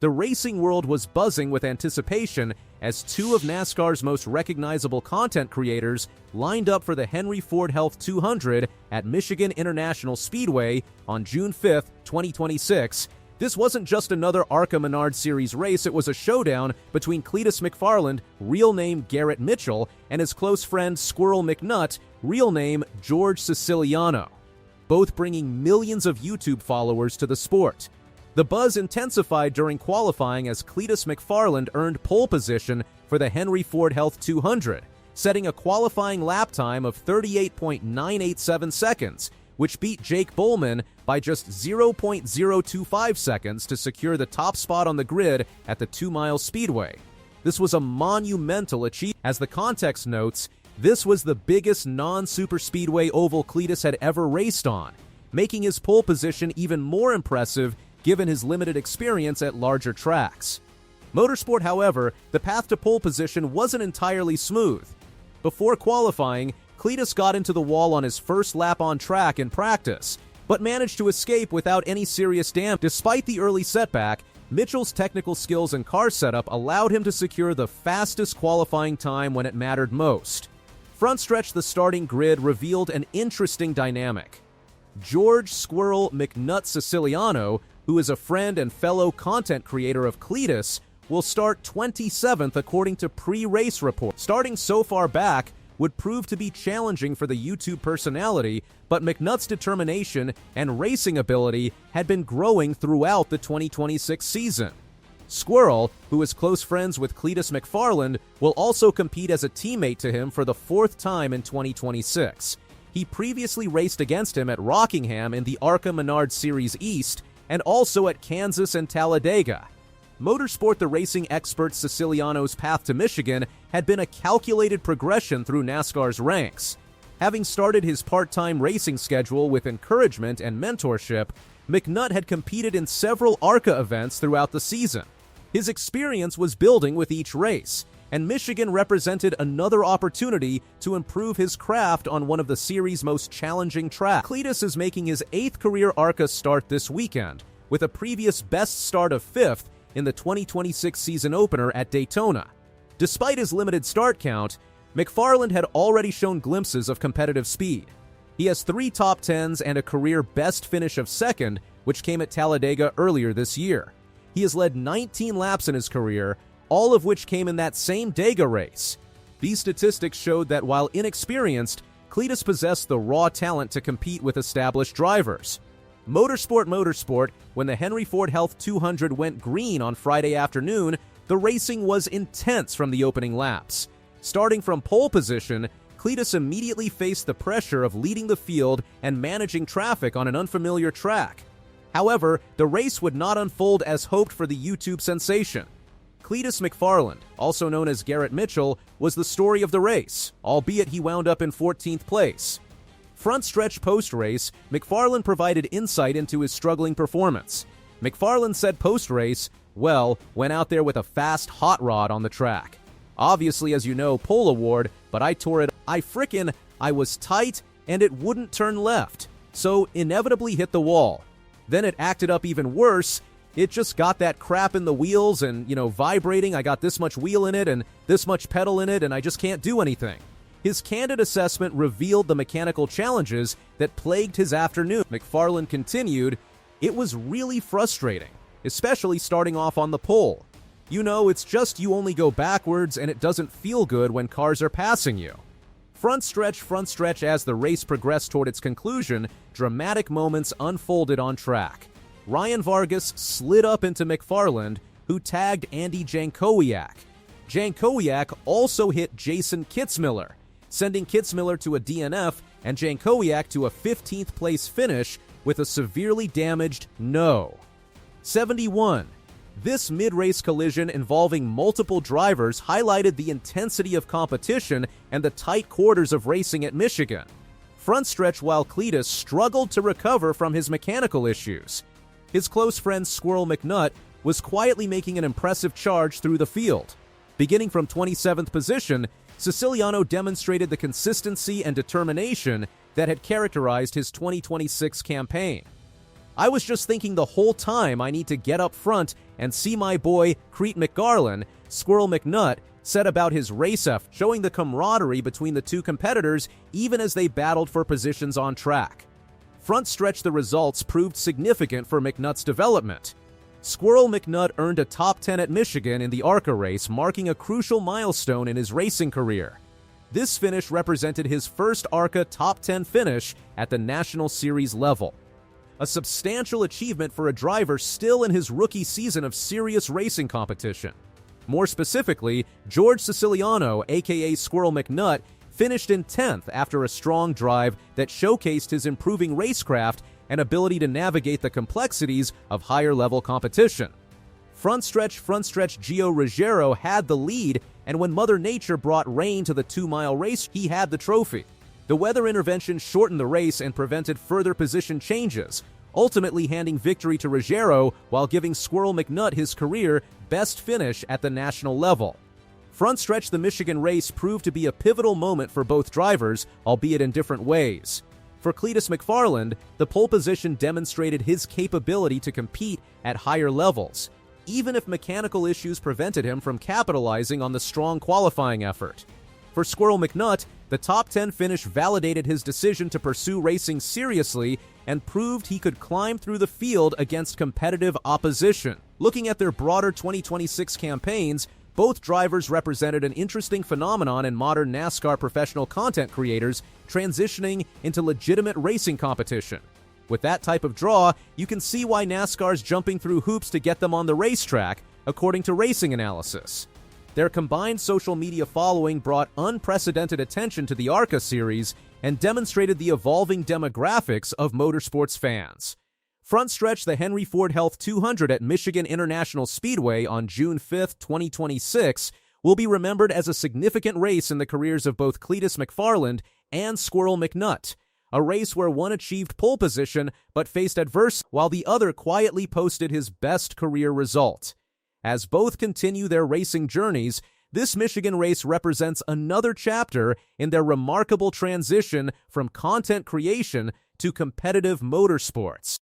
The racing world was buzzing with anticipation as two of NASCAR's most recognizable content creators lined up for the Henry Ford Health 200 at Michigan International Speedway on June 5, 2026. This wasn't just another ARCA Menards Series race, it was a showdown between Cleetus McFarland, real name Garrett Mitchell, and his close friend Squirrel McNutt, real name George Siciliano, both bringing millions of YouTube followers to the sport. The buzz intensified during qualifying as Cleetus McFarland earned pole position for the Henry Ford Health 200, setting a qualifying lap time of 38.987 seconds, which beat Jake Bowman by just 0.025 seconds to secure the top spot on the grid at the 2-mile speedway. This was a monumental achievement. As the context notes, this was the biggest non-superspeedway oval Cleetus had ever raced on, making his pole position even more impressive given his limited experience at larger tracks. Motorsport, however, the path to pole position wasn't entirely smooth. Before qualifying, Cleetus got into the wall on his first lap on track in practice, but managed to escape without any serious damage. Despite the early setback, Mitchell's technical skills and car setup allowed him to secure the fastest qualifying time when it mattered most. Front stretch the starting grid revealed an interesting dynamic. George "Squirrel" McNutt Siciliano, who is a friend and fellow content creator of Cleetus, will start 27th according to pre-race reports. Starting so far back would prove to be challenging for the YouTube personality, but McNutt's determination and racing ability had been growing throughout the 2026 season. Squirrel, who is close friends with Cleetus McFarland, will also compete as a teammate to him for the 4th time in 2026. He previously raced against him at Rockingham in the ARCA Menards Series East, and also at Kansas and Talladega. Motorsport the racing expert Siciliano's path to Michigan had been a calculated progression through NASCAR's ranks. Having started his part-time racing schedule with encouragement and mentorship, McNutt had competed in several ARCA events throughout the season. His experience was building with each race, and Michigan represented another opportunity to improve his craft on one of the series' most challenging tracks. Cleetus is making his 8th career ARCA start this weekend, with a previous best start of 5th in the 2026 season opener at Daytona. Despite his limited start count, McFarland had already shown glimpses of competitive speed. He has 3 top 10s and a career best finish of 2nd, which came at Talladega earlier this year. He has led 19 laps in his career, all of which came in that same Dega race. These statistics showed that while inexperienced, Cleetus possessed the raw talent to compete with established drivers. Motorsport, when the Henry Ford Health 200 went green on Friday afternoon, the racing was intense from the opening laps. Starting from pole position, Cleetus immediately faced the pressure of leading the field and managing traffic on an unfamiliar track. However, the race would not unfold as hoped for the YouTube sensation. Cleetus McFarland, also known as Garrett Mitchell, was the story of the race, albeit he wound up in 14th place. Front stretch post-race, McFarland provided insight into his struggling performance. McFarland said post-race, "Well, went out there with a fast hot rod on the track. Obviously, as you know, pole award, but I tore it. I was tight and it wouldn't turn left, so inevitably hit the wall. Then it acted up even worse. It just got that crap in the wheels and, vibrating. I got this much wheel in it and this much pedal in it, and I just can't do anything." His candid assessment revealed the mechanical challenges that plagued his afternoon. McFarland continued, "It was really frustrating, especially starting off on the pole. It's just you only go backwards and it doesn't feel good when cars are passing you." Front stretch as the race progressed toward its conclusion, dramatic moments unfolded on track. Ryan Vargas slid up into McFarland, who tagged Andy Jankowiak. Jankowiak also hit Jason Kitzmiller, sending Kitzmiller to a DNF and Jankowiak to a 15th place finish with a severely damaged no. 71. This mid-race collision involving multiple drivers highlighted the intensity of competition and the tight quarters of racing at Michigan. Front stretch while Cleetus struggled to recover from his mechanical issues. His close friend Squirrel McNutt was quietly making an impressive charge through the field. Beginning from 27th position, Siciliano demonstrated the consistency and determination that had characterized his 2026 campaign. "I was just thinking the whole time I need to get up front and See My Boy Cleetus McFarland, Squirrel McNutt, said about his race effort, showing the camaraderie between the two competitors even as they battled for positions on track. Front stretch the results proved significant for McNutt's development. Squirrel McNutt earned a top 10 at Michigan in the ARCA race, marking a crucial milestone in his racing career. This finish represented his first ARCA top 10 finish at the National Series level. A substantial achievement for a driver still in his rookie season of serious racing competition. More specifically, George Siciliano, aka Squirrel McNutt, finished in 10th after a strong drive that showcased his improving racecraft and ability to navigate the complexities of higher-level competition. Front stretch Gio Ruggiero had the lead, and when Mother Nature brought rain to the 2-mile race, he had the trophy. The weather intervention shortened the race and prevented further position changes, ultimately handing victory to Ruggiero while giving Squirrel McNutt his career best finish at the national level. Front stretch the Michigan race proved to be a pivotal moment for both drivers, albeit in different ways. For Cleetus McFarland, the pole position demonstrated his capability to compete at higher levels, even if mechanical issues prevented him from capitalizing on the strong qualifying effort. For Squirrel McNutt, the top 10 finish validated his decision to pursue racing seriously and proved he could climb through the field against competitive opposition. Looking at their broader 2026 campaigns, both drivers represented an interesting phenomenon in modern NASCAR professional content creators transitioning into legitimate racing competition. With that type of draw, you can see why NASCAR's jumping through hoops to get them on the racetrack, according to Racing Analysis. Their combined social media following brought unprecedented attention to the ARCA series and demonstrated the evolving demographics of motorsports fans. Front stretch the Henry Ford Health 200 at Michigan International Speedway on June 5, 2026 will be remembered as a significant race in the careers of both Cleetus McFarland and Squirrel McNutt, a race where one achieved pole position but faced adversity while the other quietly posted his best career result. As both continue their racing journeys, this Michigan race represents another chapter in their remarkable transition from content creation to competitive motorsports.